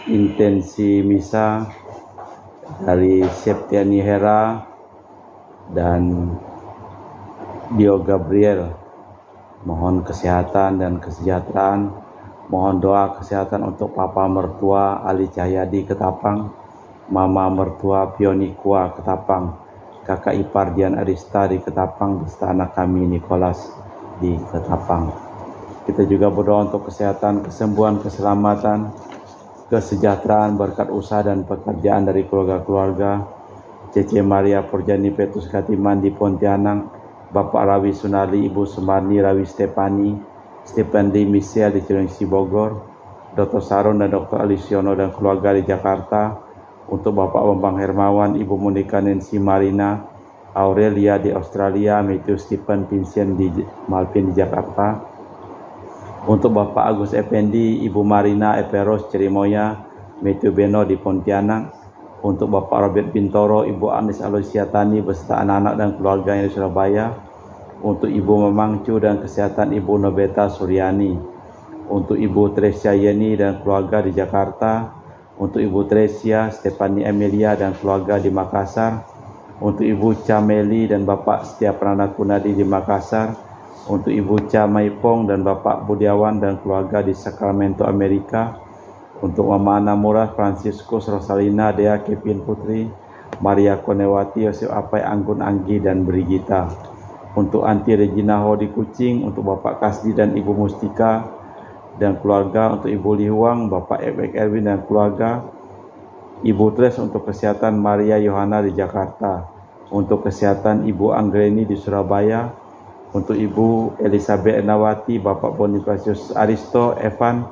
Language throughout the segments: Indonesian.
intensi misa dari Septiani Hera dan Dio Gabriel. Mohon kesehatan dan kesejahteraan. Mohon doa kesehatan untuk Papa mertua Ali Cahyadi Ketapang, Mama mertua Pionikua Ketapang, Kakak ipar Dian Arista di Ketapang, beserta anak kami Nicholas di Ketapang. Kita juga berdoa untuk kesehatan, kesembuhan, keselamatan, kesejahteraan, berkat usaha dan pekerjaan dari keluarga-keluarga Cece Maria Porjani Petrus Katiman di Pontianak, Bapak Rawi Sunardi, Ibu Sumarni Rawi Stepandi Michelle di Cilengsi Bogor, Dr. Saron dan Dr. Alisiono dan keluarga di Jakarta, untuk Bapak Bambang Hermawan, Ibu Monika Nancy Marina, Aurelia di Australia, Matthew Stephen Vincent di Malvin di Jakarta, untuk Bapak Agus Effendi, Ibu Marina Eperos Cerimoya, Matthew Beno di Pontianak, untuk Bapak Robert Bintoro, Ibu Agnes Aloysia Tani beserta anak-anak dan keluarganya di Surabaya, untuk Ibu Memangcu dan kesehatan Ibu Nobeta Suryani, untuk Ibu Tresia Yeni dan keluarga di Jakarta, untuk Ibu Tresia Stefani Emilia dan keluarga di Makassar, untuk Ibu Cameli dan Bapak Setia Prananda Kunadi di Makassar, untuk Ibu Cha Maipong dan Bapak Budiawan dan keluarga di Sacramento, Amerika, untuk Mama Ana Murah, Franciscus Rosalina, Dea Kevin Putri, Maria Konewati, Yosef Apai, Anggun Anggi dan Brigita, untuk Anti Regina Ho di Kucing, untuk Bapak Kasdi dan Ibu Mustika dan keluarga, untuk Ibu Lihuang, Bapak Ebek Erwin dan keluarga, Ibu Tres untuk kesehatan Maria Yohana di Jakarta, untuk kesehatan Ibu Anggreni di Surabaya, untuk Ibu Elizabeth Enawati, Bapak Bonifacius Aristo, Evan,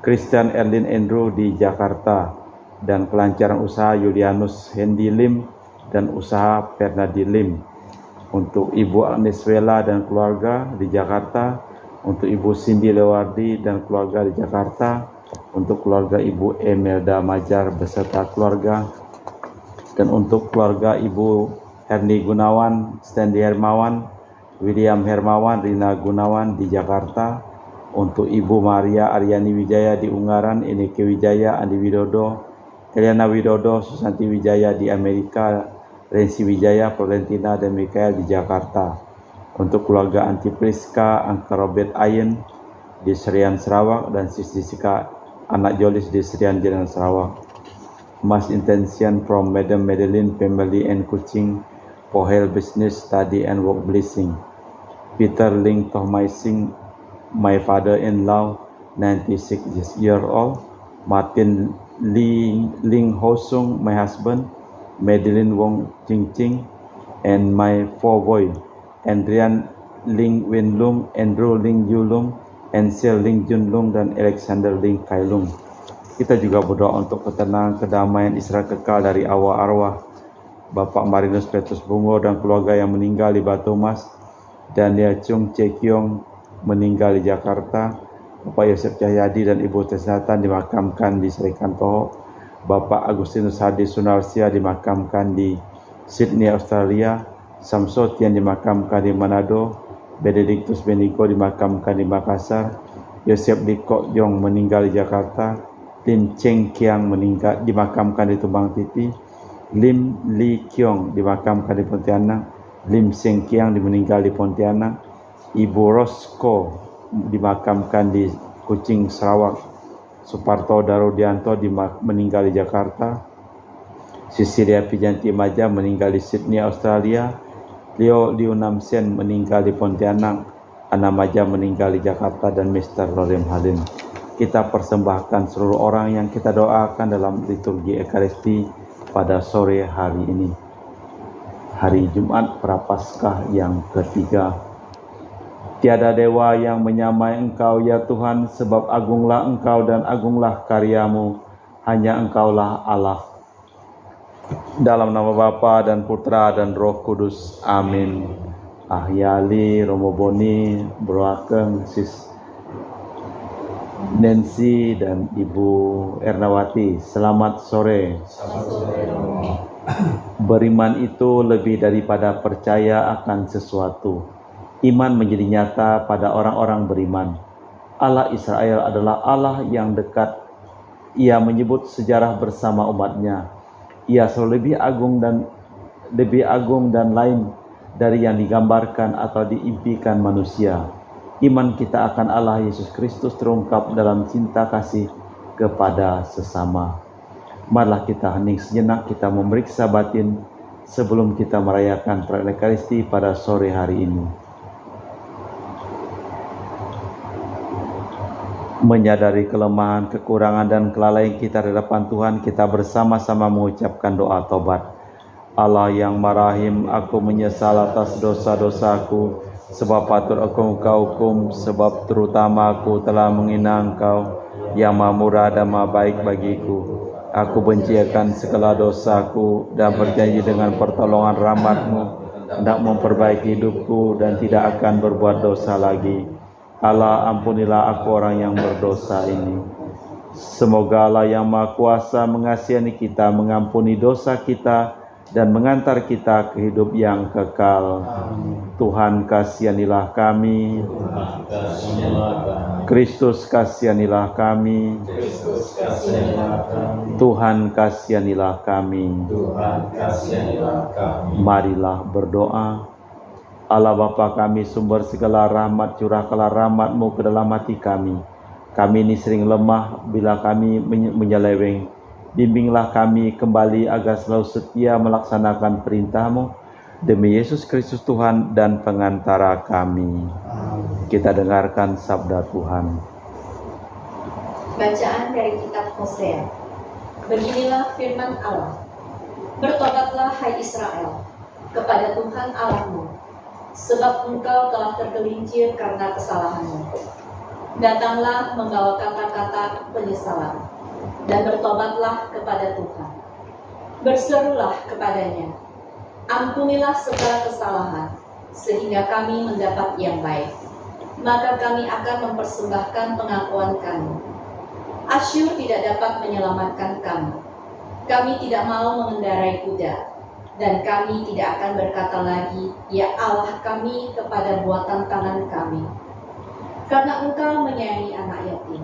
Christian Erlin Andrew di Jakarta, dan kelancaran usaha Julianus Hendi Lim dan usaha Fernandi Lim, untuk Ibu Agnes Wela dan keluarga di Jakarta, untuk Ibu Cindy Lewardi dan keluarga di Jakarta, untuk keluarga Ibu Emelda Majar beserta keluarga, dan untuk keluarga Ibu Herni Gunawan, Stanley Hermawan, William Hermawan, Rina Gunawan di Jakarta, untuk Ibu Maria Aryani Wijaya di Ungaran, Eneke Wijaya, Andi Widodo, Eliana Widodo, Susanti Wijaya di Amerika, Rensi Wijaya, Florentina dan Mikael di Jakarta, untuk keluarga Anti Priska, Angka Robert Ayen di Serian Sarawak, dan Sis Jessica anak Jolis di Serian Jalan Sarawak. Mass intention from Madam Madeline family and Kuching for health, business, study and work blessing. Peter Ling Tohmaising, my father-in-law, 96 years old. Martin Ling Hosung, my husband. Madeline Wong Ching Ching, and my four boys, Andrian Ling Wenlung, Andrew Ling Yulung, Ansel Ling Junlung, dan Alexander Ling Kailung. Kita juga berdoa untuk ketenangan, kedamaian, istirahat kekal dari arwah-arwah Bapak Marinus Petrus Bungo dan keluarga yang meninggal di Batu Mas, Daniel Chung Cekiong meninggal di Jakarta, Bapak Yosef Cahyadi dan Ibu Tesnatan dimakamkan di Serikan Toho, Bapak Agustinus Hadi Sunarsia dimakamkan di Sydney, Australia, Samsotian dimakamkan di Manado, Benedictus Benigo dimakamkan di Makassar, Yosef Dikok Jong meninggal di Jakarta, Lim Cheng Kiang dimakamkan di Tumbang Titi, Lim Li Kiong dimakamkan di Pontianak, Lim Seng Kiang meninggal di Pontianak, Ibu Rosko dimakamkan di Kuching, Sarawak, Suparto Darudianto meninggal di Jakarta, Cecilia Pijanti Maja meninggal di Sydney, Australia, Leo Liunamsen meninggal di Pontianak, Ana Maja meninggal di Jakarta, dan Mr. Lorem Halin. Kita persembahkan seluruh orang yang kita doakan dalam liturgi Ekaristi pada sore hari ini, hari Jumat Prapaskah yang ketiga. Tiada dewa yang menyamai Engkau ya Tuhan, sebab agunglah Engkau dan agunglah karyamu, hanya Engkaulah Allah. Dalam nama Bapa dan Putra dan Roh Kudus, amin. Ahyali, Romo Boni, Broakeng, Sis Nancy dan Ibu Ernawati, selamat sore. Beriman itu lebih daripada percaya akan sesuatu. Iman menjadi nyata pada orang-orang beriman. Allah Israel adalah Allah yang dekat Ia menyebut sejarah bersama umatnya. Ia selalu lebih agung dan lain dari yang digambarkan atau diimpikan manusia. Iman kita akan Allah Yesus Kristus terungkap dalam cinta kasih kepada sesama. Marilah kita hening sejenak, kita memeriksa batin sebelum kita merayakan perayaan Ekaristi pada sore hari ini. Menyadari kelemahan, kekurangan, dan kelalaian kita di hadapan Tuhan, kita bersama-sama mengucapkan doa tobat. Allah yang marahim, aku menyesal atas dosa-dosaku, sebab patut aku Engkau hukum, sebab terutama aku telah menghina Engkau, yang maha murah dan maha baik bagiku. Aku benci akan segala dosaku, dan berjanji dengan pertolongan rahmat-Mu, hendak memperbaiki hidupku, dan tidak akan berbuat dosa lagi. Allah, ampunilah aku orang yang berdosa ini. Semoga Allah yang Maha Kuasa mengasihani kita, mengampuni dosa kita, dan mengantar kita ke hidup yang kekal. Tuhan kasihanilah kami. Kristus kasihanilah kami. Tuhan kasihanilah kami. Marilah berdoa. Allah Bapa kami, sumber segala rahmat, curahkanlah rahmat-Mu ke dalam hati kami. Kami ini sering lemah bila kami menyeleweng. Bimbinglah kami kembali agar selalu setia melaksanakan perintah-Mu. Demi Yesus Kristus Tuhan dan pengantara kami. Kita dengarkan sabda Tuhan. Bacaan dari kitab Hosea. Beginilah firman Allah. Bertobatlah hai Israel, kepada Tuhan Allahmu, sebab engkau telah tergelincir karena kesalahanmu. Datanglah membawa kata-kata penyesalan, dan bertobatlah kepada Tuhan. Berserulah kepadanya, ampunilah segala kesalahan, sehingga kami mendapat yang baik. Maka kami akan mempersembahkan pengakuan kami. Asyur tidak dapat menyelamatkan kami. Kami tidak mau mengendarai kuda, dan kami tidak akan berkata lagi, ya Allah kami, kepada buatan tangan kami. Karena Engkau menyayangi anak yatim.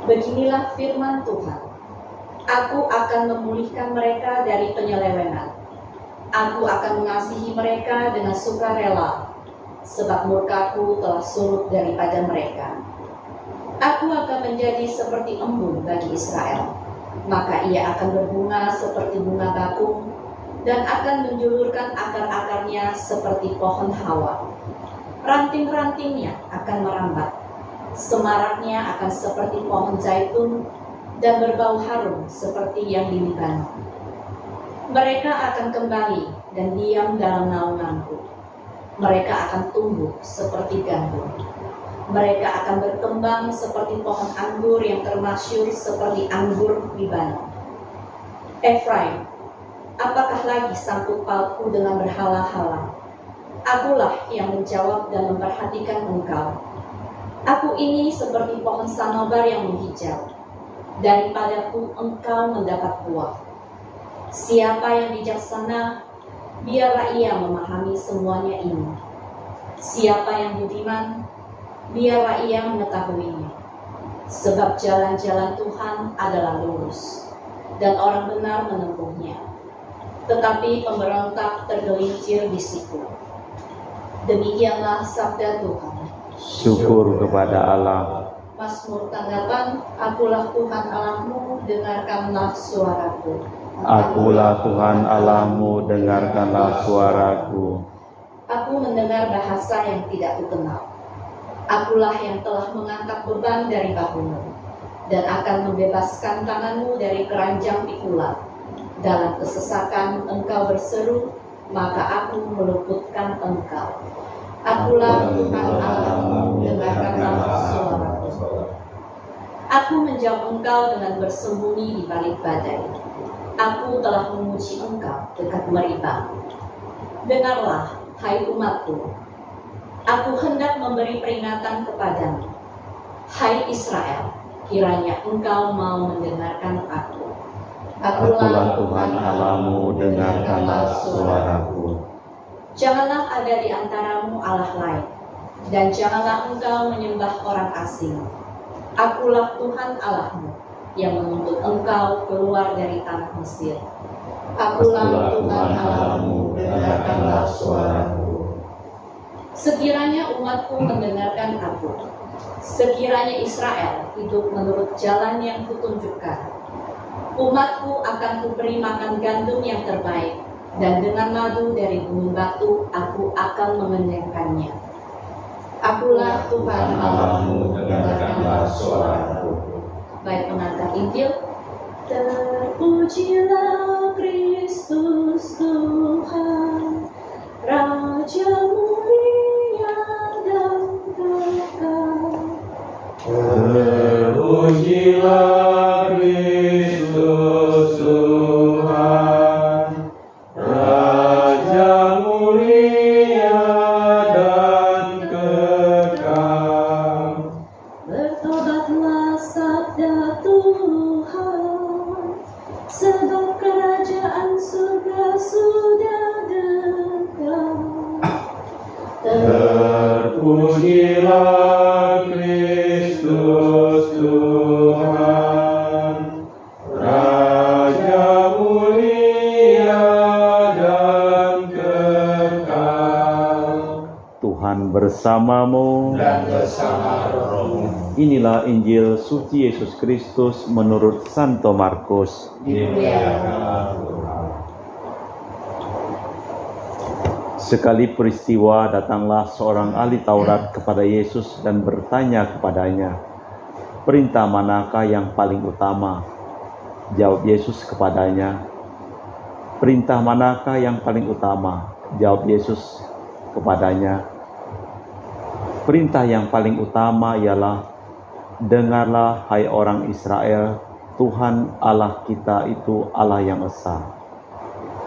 Beginilah firman Tuhan. Aku akan memulihkan mereka dari penyelewengan. Aku akan mengasihi mereka dengan sukarela, sebab murkaku telah surut daripada mereka. Aku akan menjadi seperti embun bagi Israel, maka ia akan berbunga seperti bunga bakung, dan akan menjulurkan akar-akarnya seperti pohon hawa. Ranting-rantingnya akan merambat, semaraknya akan seperti pohon zaitun, dan berbau harum seperti yang di Libanon. Mereka akan kembali dan diam dalam naunganku. Mereka akan tumbuh seperti gandum. Mereka akan berkembang seperti pohon anggur yang termasyur seperti anggur Libanon. Efraim, apakah lagi sangkut pautku dengan berhala-hala? Akulah yang menjawab dan memperhatikan engkau. Aku ini seperti pohon sanobar yang menghijau. Daripadaku engkau mendapat buah. Siapa yang bijaksana, biarlah ia memahami semuanya ini. Siapa yang budiman, biarlah ia mengetahuinya. Sebab jalan-jalan Tuhan adalah lurus, dan orang benar menempuhnya. Tetapi pemberontak tergelincir di situ. Demikianlah sabda Tuhan. Syukur kepada Allah. Mazmur tanggapan, akulah Tuhan Allahmu, dengarkanlah suaraku. Akulah Tuhan Allahmu, dengarkanlah suaraku. Aku mendengar bahasa yang tidak kukenal. Akulah yang telah mengangkat beban dari bahumu, dan akan membebaskan tanganmu dari keranjang pikulan. Dalam kesesakan engkau berseru, maka aku meluputkan engkau. Akulah Tuhan Allahmu, dengarkanlah suaraku. Aku menjauh engkau dengan bersembunyi di balik badai. Aku telah memuji engkau dekat Meribah. Dengarlah, hai umatku. Aku hendak memberi peringatan kepadamu. Hai Israel, kiranya engkau mau mendengarkan aku. Akulah Tuhan Allahmu, dengarkanlah suaraku. Janganlah ada di antaramu Allah lain, dan janganlah engkau menyembah orang asing. Akulah Tuhan Allahmu, yang menuntut engkau keluar dari tanah Mesir. Akulah Tuhan Allahmu, dengarkanlah suaraku. Sekiranya umatku mendengarkan aku, sekiranya Israel hidup menurut jalan yang kutunjukkan, umatku akan kuberi makan gandum yang terbaik, dan dengan madu dari gunung batu aku akan mengenyangkannya. Akulah Tuhan Allahmu, dengarkanlah suaraku. Baik pengantar Injil. Terpujilah Kristus Tuhan, Raja mulia dan kekal. Terpujilah Kristus Tuhan, Raja mulia dan kekal. Bertobatlah sabda Tuhan, sebab kerajaan surga sudah dekat. Terpujilah Kristus Tuhan, Raja mulia dan kekal. Tuhan bersamamu. Dan bersama rohmu. Inilah Injil suci Yesus Kristus menurut Santo Markus. Dimuliakanlah Tuhan. Sekali peristiwa datanglah seorang ahli Taurat kepada Yesus dan bertanya kepadanya, "Perintah manakah yang paling utama?" Jawab Yesus kepadanya, "Perintah manakah yang paling utama?" Jawab Yesus kepadanya, "Perintah yang paling utama ialah, dengarlah hai orang Israel, Tuhan Allah kita itu Allah yang esa.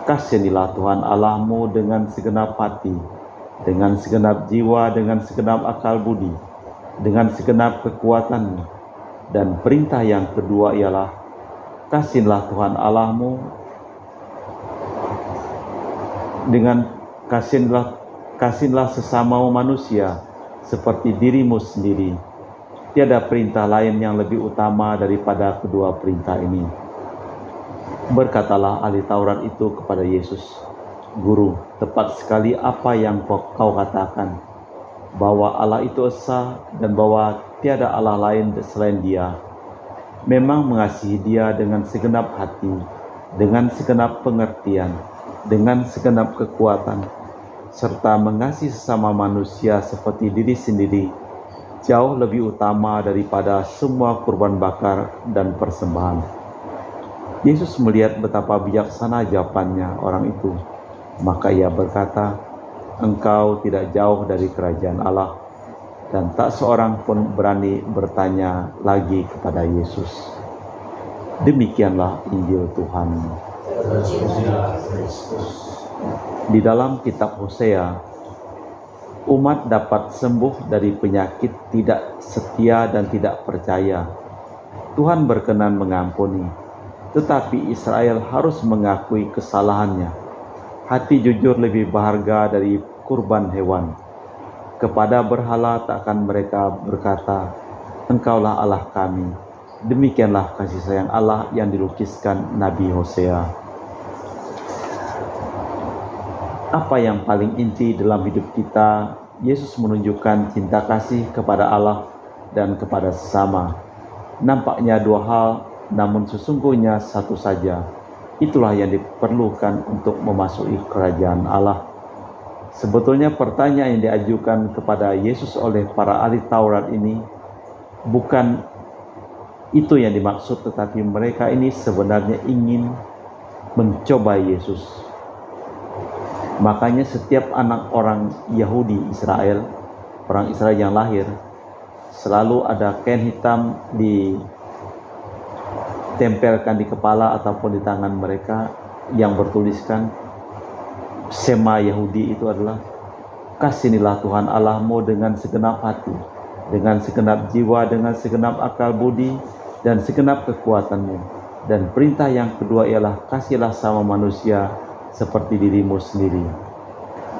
Kasihanilah Tuhan Allahmu dengan segenap hati, dengan segenap jiwa, dengan segenap akal budi, dengan segenap kekuatanmu. Dan perintah yang kedua ialah, kasihilah Tuhan Allahmu dengan kasihilah sesamamu manusia seperti dirimu sendiri. Tiada perintah lain yang lebih utama daripada kedua perintah ini." Berkatalah ahli Taurat itu kepada Yesus, "Guru, tepat sekali apa yang kau katakan, bahwa Allah itu esa dan bahwa tiada Allah lain selain Dia. Memang mengasihi Dia dengan segenap hati, dengan segenap pengertian, dengan segenap kekuatan, serta mengasihi sesama manusia seperti diri sendiri, jauh lebih utama daripada semua kurban bakar dan persembahan." Yesus melihat betapa bijaksana jawabannya orang itu, maka ia berkata, "Engkau tidak jauh dari kerajaan Allah." Dan tak seorang pun berani bertanya lagi kepada Yesus. Demikianlah Injil Tuhan. Di dalam kitab Hosea, umat dapat sembuh dari penyakit tidak setia dan tidak percaya. Tuhan berkenan mengampuni, tetapi Israel harus mengakui kesalahannya. Hati jujur lebih berharga dari kurban hewan. Kepada berhala takkan mereka berkata, "Engkaulah Allah kami." Demikianlah kasih sayang Allah yang dilukiskan Nabi Hosea. Apa yang paling inti dalam hidup kita? Yesus menunjukkan cinta kasih kepada Allah dan kepada sesama. Nampaknya dua hal, namun sesungguhnya satu saja. Itulah yang diperlukan untuk memasuki kerajaan Allah. Sebetulnya pertanyaan yang diajukan kepada Yesus oleh para ahli Taurat ini bukan itu yang dimaksud, tetapi mereka ini sebenarnya ingin mencoba Yesus. Makanya setiap anak orang Yahudi Israel, orang Israel yang lahir, selalu ada kain hitam ditempelkan di kepala ataupun di tangan mereka yang bertuliskan Sema Yahudi, itu adalah, "Kasihanilah Tuhan Allahmu dengan segenap hati, dengan segenap jiwa, dengan segenap akal budi, dan segenap kekuatanmu. Dan perintah yang kedua ialah, kasihilah sama manusia seperti dirimu sendiri."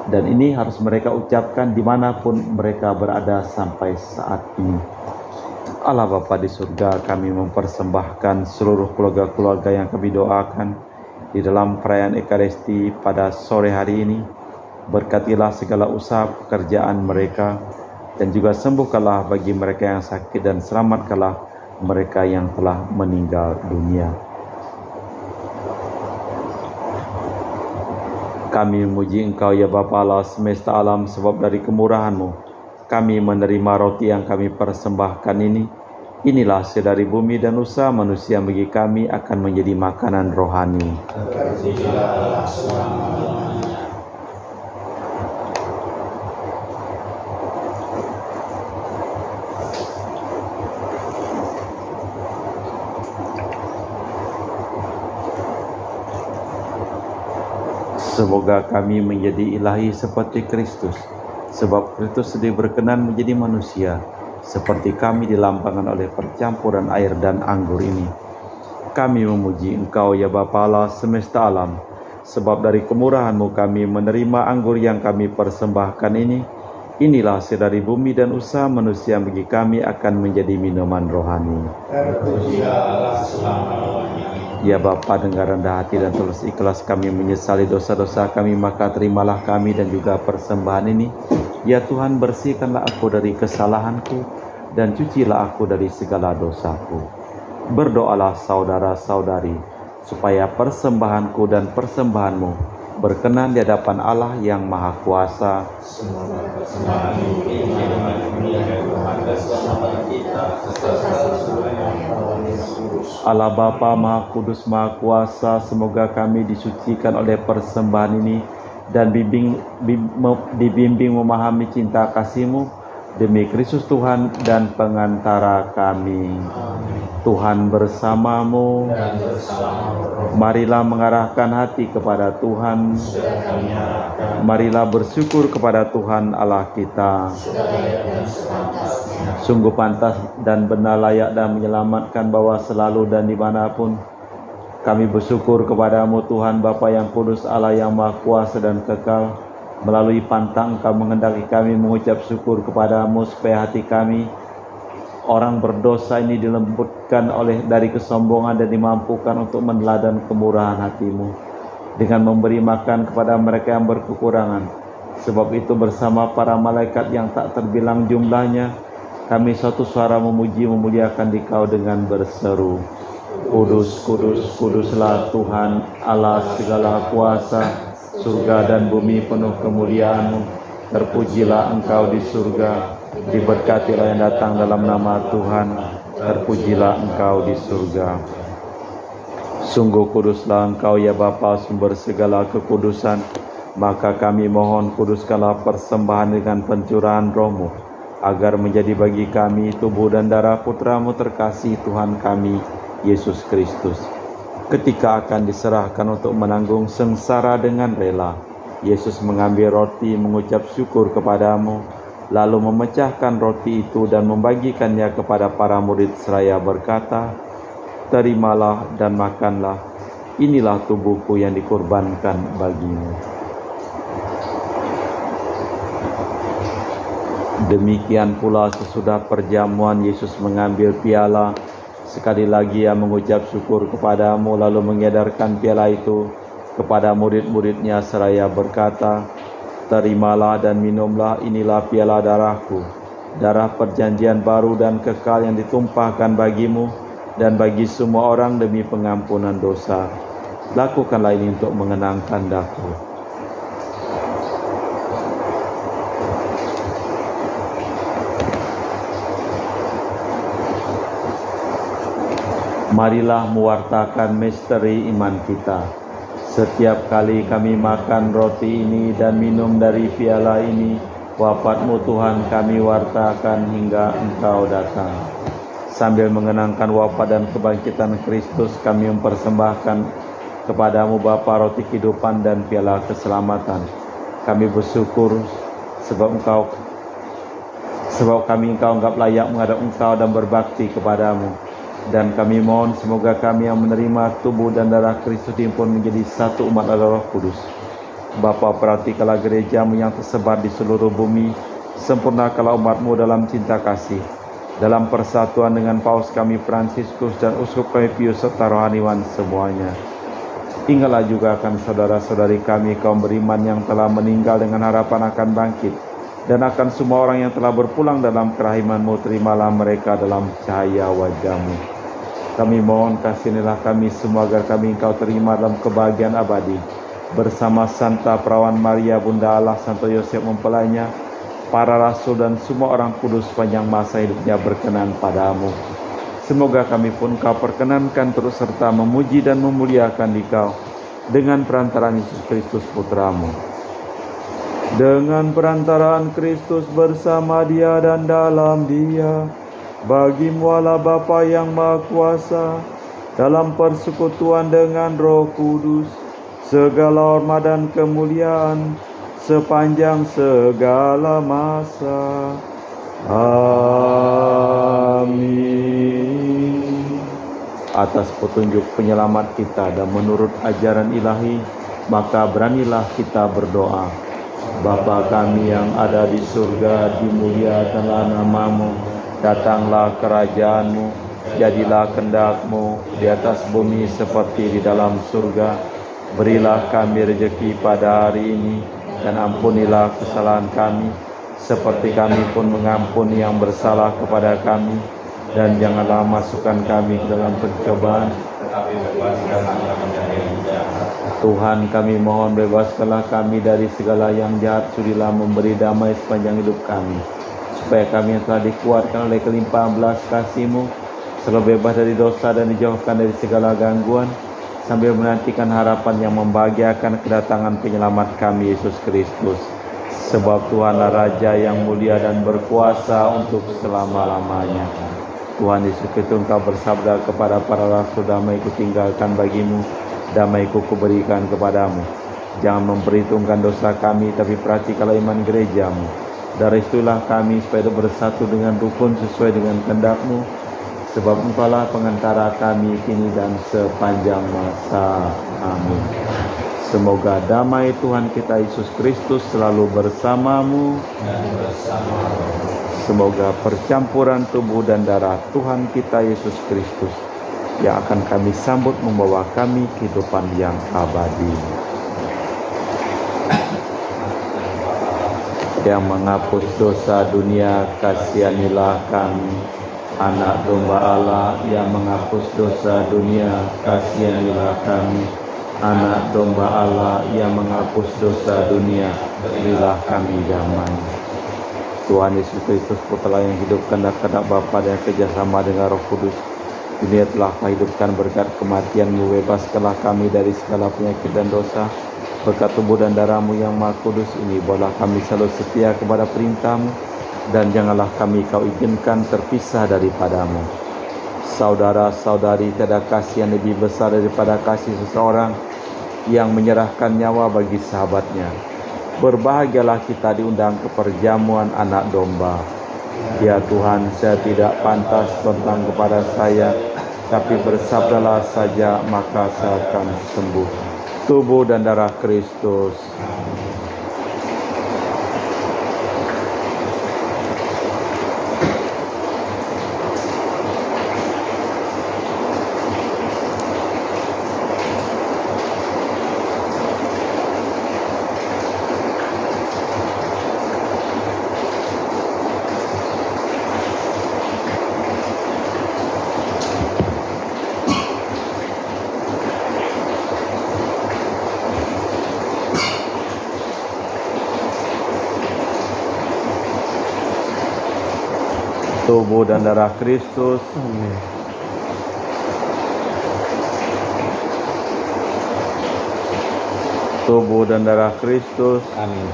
Dan ini harus mereka ucapkan dimanapun mereka berada sampai saat ini. Allah Bapa di surga, kami mempersembahkan seluruh keluarga-keluarga yang kami doakan di dalam perayaan Ekaristi pada sore hari ini. Berkatilah segala usaha pekerjaan mereka, dan juga sembuhkanlah bagi mereka yang sakit, dan selamatkanlah mereka yang telah meninggal dunia. Kami memuji Engkau ya Bapa Allah semesta alam, sebab dari kemurahan-Mu kami menerima roti yang kami persembahkan ini. Inilah hasil dari bumi dan usaha manusia bagi kami akan menjadi makanan rohani. Terpujilah selama-lamanya. Semoga kami menjadi ilahi seperti Kristus, sebab Kristus sendiri berkenan menjadi manusia, seperti kami dilambangkan oleh percampuran air dan anggur ini. Kami memuji Engkau ya Bapa Allah semesta alam, sebab dari kemurahan-Mu kami menerima anggur yang kami persembahkan ini. Inilah hasil dari bumi dan usaha manusia bagi kami akan menjadi minuman rohani. Terpujilah selama-lamanya. Ya Bapa, dengan rendah hati dan tulus ikhlas kami menyesali dosa-dosa kami, maka terimalah kami dan juga persembahan ini. Ya Tuhan, bersihkanlah aku dari kesalahanku dan cucilah aku dari segala dosaku. Berdoalah saudara-saudari, supaya persembahanku dan persembahanmu berkenan di hadapan Allah yang Maha Kuasa. Semoga persembahan ini menjadi kemuliaan Tuhan dan keselamatan kita serta seluruh Allah Bapa Maha Kudus Maha Kuasa, semoga kami disucikan oleh persembahan ini dan dibimbing memahami cinta kasih-Mu demi Kristus Tuhan dan pengantara kami. Tuhan bersamamu. dan bersama roh. Marilah mengarahkan hati kepada Tuhan. Sudah kami arahkan Marilah bersyukur kepada Tuhan Allah kita. Selayak dan sepantasnya. Sungguh pantas dan benar, layak dan menyelamatkan, bahwa selalu dan dimanapun kami bersyukur kepadamu Tuhan Bapa yang kudus, Allah yang maha kuasa dan kekal. Melalui pantang Engkau menghendaki kami mengucap syukur kepadamu, supaya hati kami orang berdosa ini dilembutkan dari kesombongan dan dimampukan untuk meneladan kemurahan hati-Mu dengan memberi makan kepada mereka yang berkekurangan. Sebab itu bersama para malaikat yang tak terbilang jumlahnya, kami suatu suara memuji memuliakan Dikau dengan berseru, Kudus, kudus, kuduslah Tuhan Allah segala kuasa, surga dan bumi penuh kemuliaan-Mu. Terpujilah Engkau di surga, diberkatilah yang datang dalam nama Tuhan. Terpujilah Engkau di surga. Sungguh kuduslah Engkau ya Bapa, sumber segala kekudusan. Maka kami mohon, kuduskanlah persembahan dengan pencurahan Roh-Mu, agar menjadi bagi kami tubuh dan darah Putra-Mu terkasih Tuhan kami, Yesus Kristus. Ketika akan diserahkan untuk menanggung sengsara dengan rela, Yesus mengambil roti, mengucap syukur kepadamu, lalu memecahkan roti itu dan membagikannya kepada para murid seraya berkata, Terimalah dan makanlah, inilah tubuhku yang dikorbankan bagimu. Demikian pula sesudah perjamuan, Yesus mengambil piala. Sekali lagi Ia mengucap syukur kepadamu, lalu mengedarkan piala itu kepada murid-muridnya seraya berkata, Terimalah dan minumlah, inilah piala darahku, darah perjanjian baru dan kekal yang ditumpahkan bagimu dan bagi semua orang demi pengampunan dosa. Lakukanlah ini untuk mengenangkan Daku. Marilah mewartakan misteri iman kita. Setiap kali kami makan roti ini dan minum dari piala ini, wafat-Mu Tuhan kami wartakan hingga Engkau datang. Sambil mengenangkan wafat dan kebangkitan Kristus, kami mempersembahkan kepadamu Bapa roti kehidupan dan piala keselamatan. Kami bersyukur sebab kami Engkau anggap layak menghadap Engkau dan berbakti kepadamu. Dan kami mohon semoga kami yang menerima tubuh dan darah Kristus dihimpun menjadi satu umat Roh Kudus. Bapa, perhatikanlah gereja-Mu yang tersebar di seluruh bumi, sempurnakanlah umat-Mu dalam cinta kasih, dalam persatuan dengan Paus kami Fransiskus dan Uskup kami Pius serta rohaniwan semuanya. Ingatlah juga akan saudara-saudari kami kaum beriman yang telah meninggal dengan harapan akan bangkit, dan akan semua orang yang telah berpulang dalam kerahiman-Mu, terimalah mereka dalam cahaya wajah-Mu. Kami mohon kasihanilah kami semua agar kami Engkau terima dalam kebahagiaan abadi, bersama Santa Perawan Maria Bunda Allah, Santo Yosef mempelainya, para rasul dan semua orang kudus sepanjang masa hidupnya berkenan padamu. Semoga kami pun Kau perkenankan terus serta memuji dan memuliakan Dikau dengan perantaraan Yesus Kristus Putra-Mu. Dengan perantaraan Kristus bersama Dia dan dalam Dia, bagi-Mu Allah Bapa yang Maha Kuasa, dalam persekutuan dengan Roh Kudus, segala hormat dan kemuliaan sepanjang segala masa. Amin. Atas petunjuk penyelamat kita dan menurut ajaran ilahi, maka beranilah kita berdoa. Bapa kami yang ada di surga, dimuliakanlah nama-Mu, datanglah kerajaan-Mu, jadilah kehendak-Mu di atas bumi seperti di dalam surga. Berilah kami rezeki pada hari ini, dan ampunilah kesalahan kami, seperti kami pun mengampuni yang bersalah kepada kami. Dan janganlah masukkan kami ke dalam pencobaan, tetapi bebaskan kami dari yang jahat. Tuhan kami mohon bebaskanlah kami dari segala yang jahat. Sudilah memberi damai sepanjang hidup kami, supaya kami yang telah dikuatkan oleh kelimpahan belas kasih-Mu selalu bebas dari dosa dan dijauhkan dari segala gangguan, sambil menantikan harapan yang membahagiakan kedatangan penyelamat kami, Yesus Kristus. Sebab Tuhanlah Raja yang mulia dan berkuasa untuk selama-lamanya. Tuhan Yesus Kristus, Engkau bersabda kepada para rasul, damai-Ku tinggalkan bagimu, damai-Ku kuberikan kepadamu. Jangan memperhitungkan dosa kami, tapi perhatikanlah iman gereja-Mu. Dari itulah kami supaya bersatu dengan rukun sesuai dengan kehendak-Mu, sebab Engkaulah pengantara kami kini dan sepanjang masa. Amin. Semoga damai Tuhan kita Yesus Kristus selalu bersamamu. Semoga percampuran tubuh dan darah Tuhan kita Yesus Kristus yang akan kami sambut membawa kami kehidupan yang abadi. Yang menghapus dosa dunia, kasihanilah kami. Anak domba Allah yang menghapus dosa dunia, kasihanilah kami. Anak domba Allah yang menghapus dosa dunia, berilah kami damai. Tuhan Yesus Kristus, Putra yang hidupkan dan kehendak Bapa dan kerjasama dengan Roh Kudus, dunia telah Kau hidupkan berkat kematian-Mu, bebaskanlah kami dari segala penyakit dan dosa. Berkat tubuh dan darah-Mu yang Maha Kudus ini, buatlah kami selalu setia kepada perintah-Mu, dan janganlah kami Kau izinkan terpisah daripada-Mu. Saudara-saudari, tiada kasih yang lebih besar daripada kasih seseorang yang menyerahkan nyawa bagi sahabatnya. Berbahagialah kita diundang ke perjamuan anak domba. Ya Tuhan, saya tidak pantas tentang kepada saya, tapi bersabdalah saja maka saya akan sembuh. Tubuh dan darah Kristus. Tubuh dan darah Kristus. Amin. Tubuh dan darah Kristus. Amin.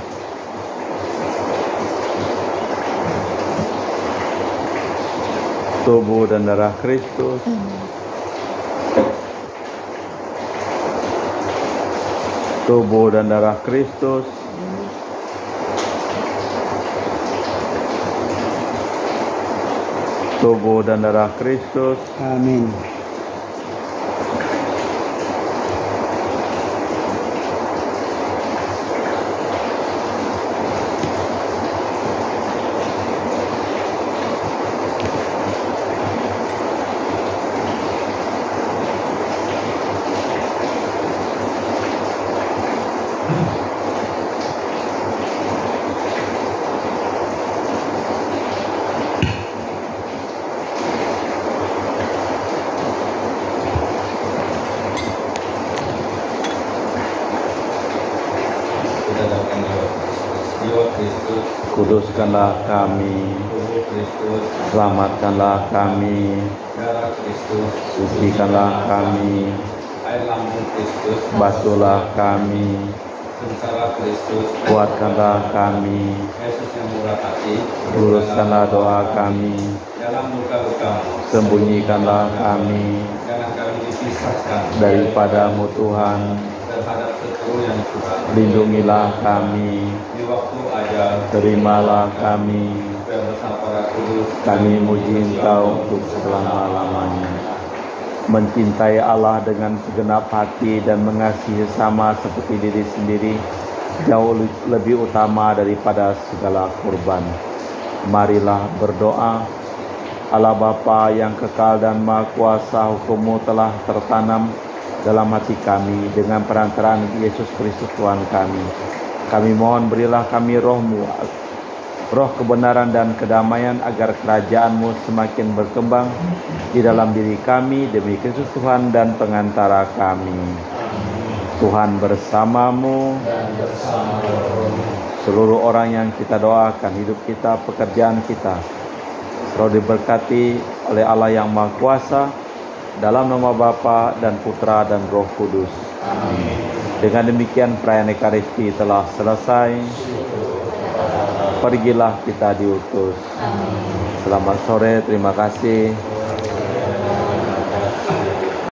Tubuh dan darah Kristus. Tubuh dan darah Kristus. Tubuh dan darah Kristus. Amin. Kuduskanlah kami, tubuh Kristus, selamatkanlah kami, darah Kristus, sucikanlah kami, air lambung Kristus, basuhlah kami, sengsara Kristus, kuatkanlah kami, Yesus yang murah hati, luruskanlah doa kami, dalam luka-lukamu, sembunyikanlah kami jangan kami dipisahkan daripadamu Tuhan, terhadap seteru yang curang. lindungilah kami, Di waktu ajal, terimalah kami, supaya bersama para kudus, kami muji Engkau untuk selama-lamanya. Mencintai Allah dengan segenap hati dan mengasihi sesama seperti diri sendiri jauh lebih utama daripada segala kurban. Marilah berdoa. Allah Bapa yang kekal dan Maha Kuasa, hukum-Mu telah tertanam dalam hati kami dengan perantaraan Yesus Kristus Tuhan kami. Kami mohon berilah kami roh-Mu, roh kebenaran dan kedamaian, agar kerajaan-Mu semakin berkembang di dalam diri kami demi Kristus Tuhan dan pengantara kami. Tuhan bersamamu, seluruh orang yang kita doakan, hidup kita, pekerjaan kita selalu diberkati oleh Allah yang Maha Kuasa, dalam nama Bapa dan Putra dan Roh Kudus. Amin. Dengan demikian perayaan Ekaristi telah selesai. Pergilah kita diutus. Selamat sore, terima kasih.